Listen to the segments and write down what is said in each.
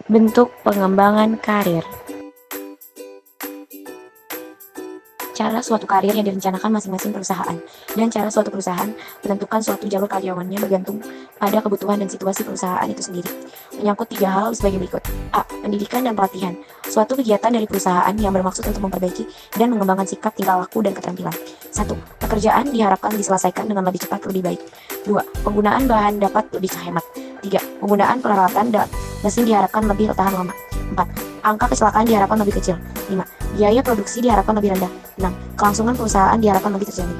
Bentuk pengembangan karir. Cara suatu karir yang direncanakan masing-masing perusahaan, dan cara suatu perusahaan menentukan suatu jalur karyawannya bergantung pada kebutuhan dan situasi perusahaan itu sendiri. Menyangkut 3 hal sebagai berikut. A. Pendidikan dan pelatihan. Suatu kegiatan dari perusahaan yang bermaksud untuk memperbaiki dan mengembangkan sikap, tingkah laku, dan keterampilan. 1. Pekerjaan diharapkan diselesaikan dengan lebih cepat lebih baik. 2. Penggunaan bahan dapat lebih hemat. 3. Penggunaan peralatan dan mesin diharapkan lebih tahan lama. 4. Angka kecelakaan diharapkan lebih kecil. 5. Biaya produksi diharapkan lebih rendah. 6. Kelangsungan perusahaan diharapkan lebih terjamin.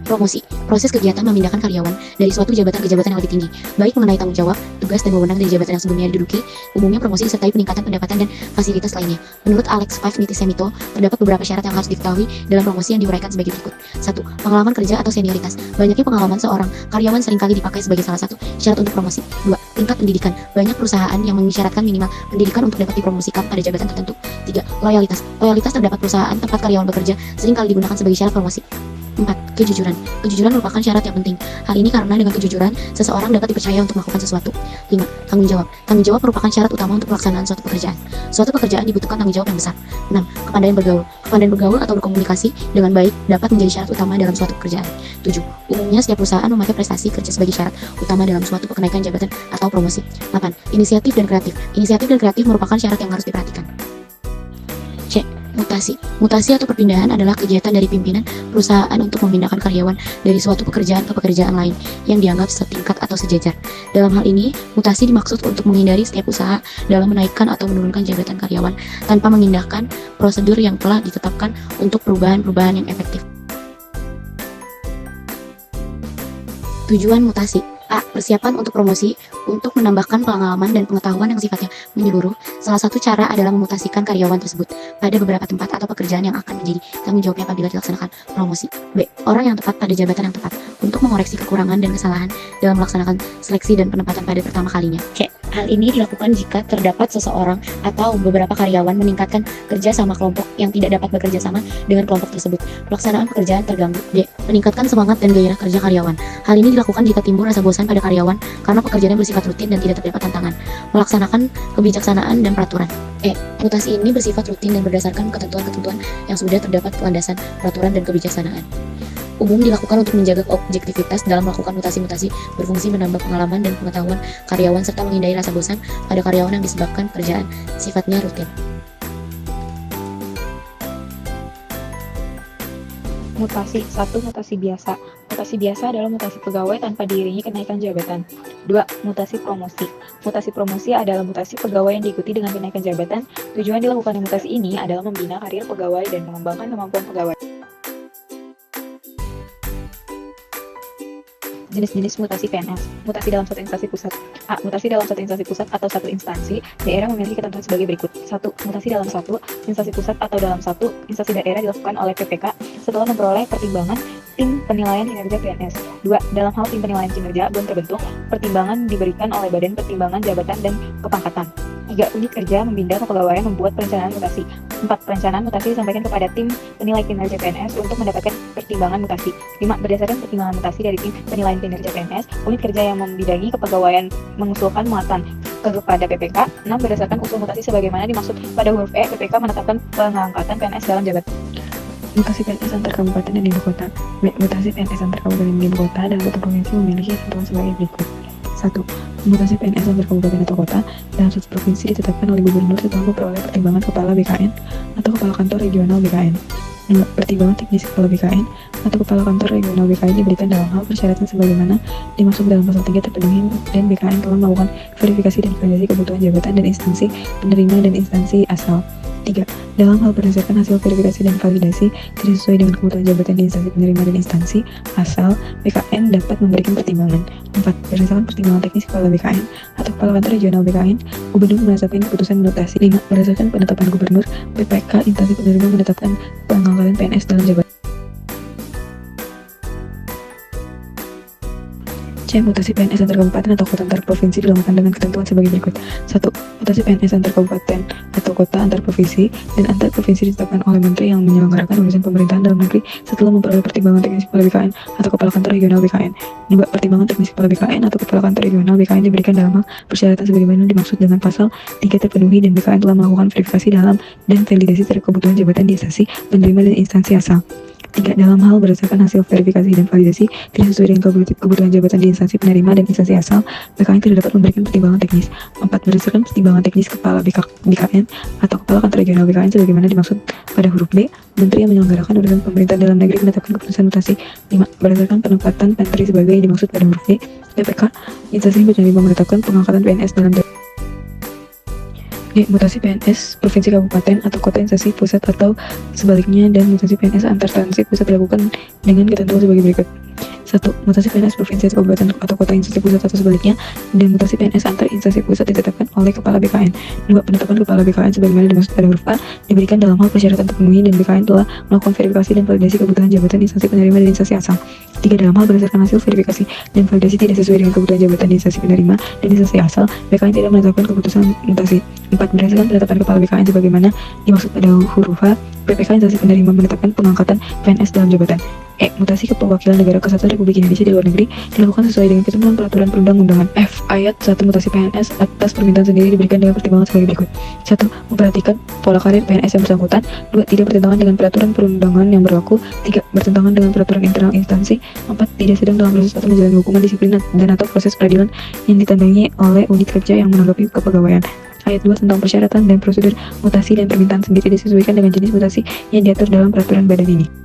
Promosi, proses kegiatan memindahkan karyawan dari suatu jabatan ke jabatan yang lebih tinggi, baik mengenai tanggung jawab, tugas, dan wewenang dari jabatan yang sebelumnya diduduki. Umumnya promosi disertai peningkatan pendapatan dan fasilitas lainnya. Menurut Alex Nitissemito, terdapat beberapa syarat yang harus diketahui dalam promosi yang diuraikan sebagai berikut. 1. Pengalaman kerja atau senioritas. Banyaknya pengalaman seorang karyawan seringkali dipakai sebagai salah satu syarat untuk promosi. 2. Tingkat pendidikan. Banyak perusahaan yang mengisyaratkan minimal pendidikan untuk dapat dipromosikan pada jabatan tertentu. 3. Loyalitas. Loyalitas terdapat perusahaan tempat karyawan bekerja seringkali digunakan sebagai syarat promosi. 4. Kejujuran. Kejujuran merupakan syarat yang penting. Hal ini karena dengan kejujuran, seseorang dapat dipercaya untuk melakukan sesuatu. 5. Tanggung jawab. Tanggung jawab merupakan syarat utama untuk pelaksanaan suatu pekerjaan. Suatu pekerjaan dibutuhkan tanggung jawab yang besar. 6. Kepandaian bergaul. Kepandaian bergaul atau berkomunikasi dengan baik dapat menjadi syarat utama dalam suatu pekerjaan. 7. Umumnya setiap perusahaan memakai prestasi kerja sebagai syarat utama dalam suatu kenaikan jabatan atau promosi. 8. Inisiatif dan kreatif. Inisiatif dan kreatif merupakan syarat yang harus diperhatikan. C. Mutasi. Mutasi atau perpindahan adalah kegiatan dari pimpinan perusahaan untuk memindahkan karyawan dari suatu pekerjaan ke pekerjaan lain yang dianggap setingkat atau sejajar. Dalam hal ini, mutasi dimaksud untuk menghindari setiap usaha dalam menaikkan atau menurunkan jabatan karyawan tanpa mengindahkan prosedur yang telah ditetapkan untuk perubahan-perubahan yang efektif. Tujuan mutasi. A. Persiapan untuk promosi. Untuk menambahkan pengalaman dan pengetahuan yang sifatnya menyeluruh, salah satu cara adalah memutasikan karyawan tersebut pada beberapa tempat atau pekerjaan yang akan menjadi tanggung jawabnya apabila dilaksanakan promosi. B. Orang yang tepat pada jabatan yang tepat untuk mengoreksi kekurangan dan kesalahan dalam melaksanakan seleksi dan penempatan pada pertama kalinya. C. Hal ini dilakukan jika terdapat seseorang atau beberapa karyawan meningkatkan kerja sama kelompok yang tidak dapat bekerja sama dengan kelompok tersebut. Pelaksanaan pekerjaan terganggu. D. Meningkatkan semangat dan gairah kerja karyawan. Hal ini dilakukan jika timbul rasa bosan pada karyawan karena pekerjaannya bersifat rutin dan tidak terdapat tantangan. Melaksanakan kebijaksanaan dan peraturan. E. Mutasi ini bersifat rutin dan berdasarkan ketentuan-ketentuan yang sudah terdapat landasan peraturan dan kebijaksanaan. Umum dilakukan untuk menjaga objektivitas dalam melakukan mutasi-mutasi, berfungsi menambah pengalaman dan pengetahuan karyawan serta menghindari rasa bosan pada karyawan yang disebabkan pekerjaan sifatnya rutin. Mutasi. 1. Mutasi biasa. Mutasi biasa adalah mutasi pegawai tanpa diiringi kenaikan jabatan. 2. Mutasi promosi. Mutasi promosi adalah mutasi pegawai yang diikuti dengan kenaikan jabatan. Tujuan dilakukannya mutasi ini adalah membina karir pegawai dan mengembangkan kemampuan pegawai. Jenis-jenis mutasi PNS. Mutasi dalam satu instansi pusat. A. Mutasi dalam satu instansi pusat atau satu instansi daerah memiliki ketentuan sebagai berikut. 1. Mutasi dalam satu instansi pusat atau dalam satu instansi daerah dilakukan oleh PPK setelah memperoleh pertimbangan tim penilaian kinerja PNS. 2. Dalam hal tim penilaian kinerja belum terbentuk, pertimbangan diberikan oleh Badan Pertimbangan Jabatan dan Kepangkatan. 3. Unit kerja membina kepegawaian membuat perencanaan mutasi. 4. Perencanaan mutasi disampaikan kepada tim penilai kinerja PNS untuk mendapatkan pertimbangan mutasi. 5. Berdasarkan pertimbangan mutasi dari tim penilaian kinerja PNS, unit kerja yang membidangi kepegawaian mengusulkan muatan kepada PPK. 6. Berdasarkan usul mutasi sebagaimana dimaksud pada huruf E, PPK menetapkan pengangkatan PNS dalam jabatan. Mutasi PNS antar kabupaten dan ibu kota. B. Mutasi PNS antar kabupaten dan ibu kota dalam satu provinsi memiliki ketentuan sebagai berikut. 1. Mutasi PNS antar kabupaten atau kota dalam satu provinsi ditetapkan oleh gubernur setelah memperoleh pertimbangan kepala BKN atau kepala kantor regional BKN. 2. Pertimbangan teknis kepala BKN atau kepala kantor regional BKN diberikan dalam hal persyaratan sebagaimana dimaksud dalam pasal 3 terpenuhi dan BKN telah melakukan verifikasi dan validasi kebutuhan jabatan dan instansi penerima dan instansi asal. 3. Dalam hal berdasarkan hasil verifikasi dan validasi tidak sesuai dengan kebutuhan jabatan di instansi penerima dan instansi asal, BKN dapat memberikan pertimbangan. 4. Berdasarkan pertimbangan teknis kepala BKN atau kepala kantor regional BKN, gubernur menetapkan keputusan mutasi. 5. Berdasarkan penetapan gubernur, BPK instansi penerima menetapkan pengangkatan PNS dalam jabatan. C. C. Mutasi PNS antar kabupaten atau kota antar provinsi dilakukan dengan ketentuan sebagai berikut. 1. Mutasi PNS antar kabupaten atau kota antar provinsi dan antar provinsi ditetapkan oleh menteri yang menyelenggarakan urusan pemerintahan dalam negeri setelah memperoleh pertimbangan teknis kepala BKN atau kepala kantor regional BKN. 2. Pertimbangan teknis kepala BKN atau kepala kantor regional BKN diberikan dalam hal persyaratan sebagaimana dimaksud dengan pasal 3 terpenuhi dan BKN telah melakukan verifikasi dalam dan validasi terhadap kebutuhan jabatan di instansi penerima dan instansi asal. 3. Dalam hal berdasarkan hasil verifikasi dan validasi tidak sesuai dengan kebutuhan jabatan di instansi penerima dan instansi asal, BKN tidak dapat memberikan pertimbangan teknis. 4. Berdasarkan pertimbangan teknis kepala BKN atau kepala kantor regional BKN sebagaimana dimaksud pada huruf B, menteri yang menyelenggarakan urusan pemerintahan dalam negeri menetapkan keputusan mutasi. 5. Berdasarkan penempatan menteri sebagai dimaksud pada huruf B, PPK, instansi penerima menetapkan pengangkatan PNS dalam D. Mutasi PNS provinsi kabupaten atau kota instansi pusat atau sebaliknya dan mutasi PNS antar instansi pusat dilakukan dengan ketentuan sebagai berikut. 1. Mutasi PNS provinsi atau kabupaten atau kota instansi pusat atau sebaliknya dan mutasi PNS antar instansi pusat ditetapkan oleh kepala BKN. 2. Penetapan kepala BKN sebagaimana dimaksud pada huruf A diberikan dalam hal persyaratan terpenuhi dan BKN telah melakukan verifikasi dan validasi kebutuhan jabatan instansi penerima dan instansi asal. 3. Dalam hal berdasarkan hasil verifikasi dan validasi tidak sesuai dengan kebutuhan jabatan di instansi penerima dan instansi asal, BKN tidak menetapkan keputusan mutasi. 4. Berdasarkan penetapan kepala BKN sebagaimana dimaksud pada huruf H, PPK instansi penerima menetapkan pengangkatan PNS dalam jabatan. E. Mutasi ke perwakilan negara kesatuan Republik Indonesia di luar negeri dilakukan sesuai dengan ketentuan peraturan perundang-undangan. F. Ayat 1 mutasi PNS atas permintaan sendiri diberikan dengan pertimbangan sebagai berikut. 1. Memperhatikan pola karir PNS yang bersangkutan. 2. Tidak bertentangan dengan peraturan perundangan yang berlaku. 3. Bertentangan dengan peraturan internal instansi. 4. Tidak sedang dalam proses atau menjalani hukuman disiplin dan atau proses peradilan yang ditandangi oleh unit kerja yang menanggapi kepegawaian. Ayat 2 tentang persyaratan dan prosedur mutasi dan permintaan sendiri disesuaikan dengan jenis mutasi yang diatur dalam peraturan badan ini.